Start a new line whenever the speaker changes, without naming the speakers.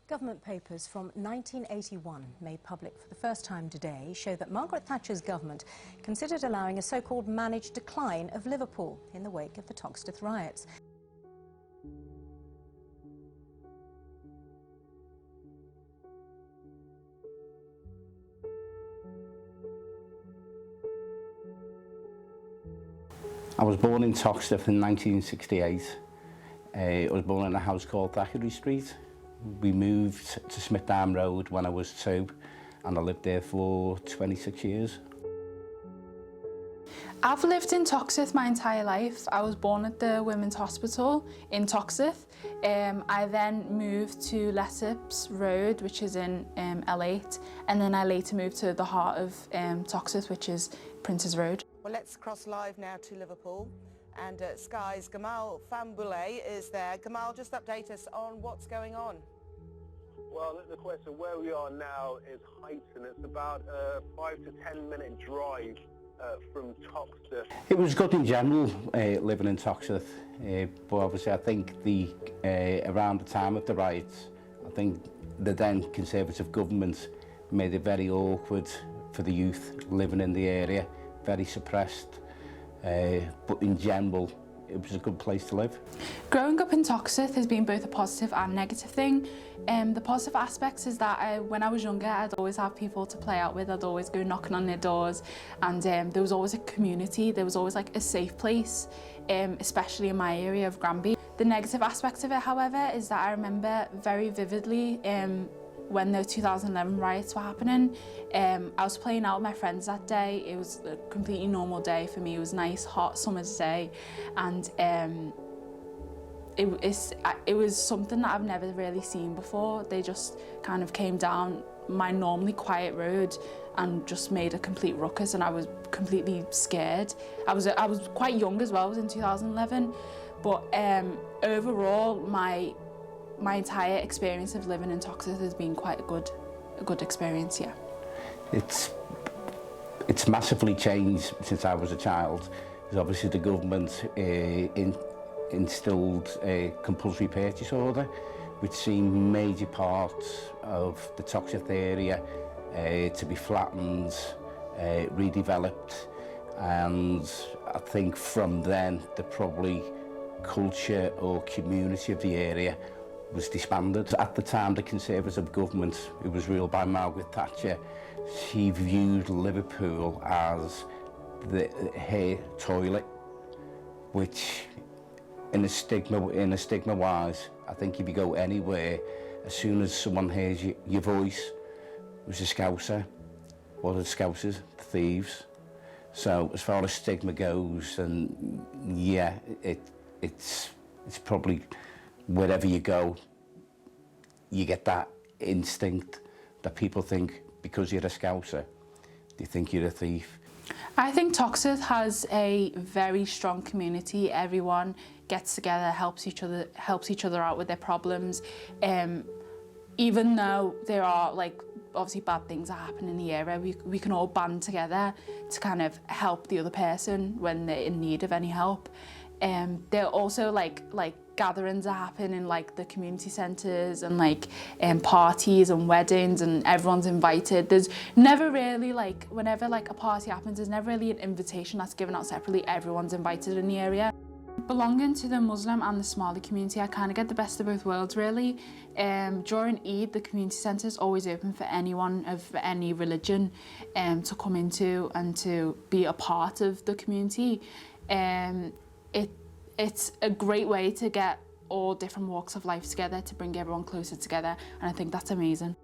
Government papers from 1981, made public for the first time today, show that Margaret Thatcher's government considered allowing a so-called managed decline of Liverpool in the wake of the Toxteth riots.
I was born in Toxteth in 1968. I was born in a house called Thackeray Street. We moved to Smithdown Road when I was 2 and I lived there for 26 years.
I've lived in Toxteth my entire life. I was born at the Women's Hospital in Toxteth. I then moved to Lesseps Road, which is in L8, and then I later moved to the heart of Toxteth, which is Prince's Road.
Well, let's cross live now to Liverpool, and Sky's Gamal Famboulay is there. Gamal, just update us on what's going on.
Well, the question where we are now is Heighton. It's about a 5 to 10 minute drive from Toxteth.
It was good in general living in Toxteth, but obviously I think around the time of the riots, I think the then Conservative government made it very awkward for the youth living in the area, very suppressed, but in general it was a good place to live.
Growing up in Toxteth has been both a positive and negative thing. The positive aspects is that when I was younger, I'd always have people to play out with. I'd always go knocking on their doors, and there was always a community. There was always like a safe place, especially in my area of Granby. The negative aspect of it, however, is that I remember very vividly when the 2011 riots were happening. I was playing out with my friends that day. It was a completely normal day for me. It was a nice, hot summer's day, and it was something that I've never really seen before. They just kind of came down my normally quiet road and just made a complete ruckus, and I was completely scared. I was quite young as well. I was in 2011, but overall my entire experience of living in Toxteth has been quite a good experience, yeah.
It's massively changed since I was a child. Because obviously the government instilled a compulsory purchase order, which seemed major parts of the Toxteth area to be flattened, redeveloped, and I think from then the probably culture or community of the area was disbanded. At the time, the Conservative government, who was ruled by Margaret Thatcher, she viewed Liverpool as her toilet, which in a stigma wise, I think if you go anywhere, as soon as someone hears your voice, it was a Scouser. What are Scousers? Thieves. So as far as stigma goes, and yeah, it's probably wherever you go, you get that instinct that people think because you're a Scouser, they think you're a thief.
I think Toxteth has a very strong community. Everyone gets together, helps each other out with their problems. Even though there are obviously bad things that happen in the area, we can all band together to kind of help the other person when they're in need of any help. There are also like gatherings that happen in the community centres and parties and weddings, and everyone's invited. There's never really whenever a party happens, there's never really an invitation that's given out separately. Everyone's invited in the area. Belonging to the Muslim and the Somali community, I kind of get the best of both worlds really. During Eid, the community centre is always open for anyone of any religion to come into and to be a part of the community. It's a great way to get all different walks of life together, to bring everyone closer together, and I think that's amazing.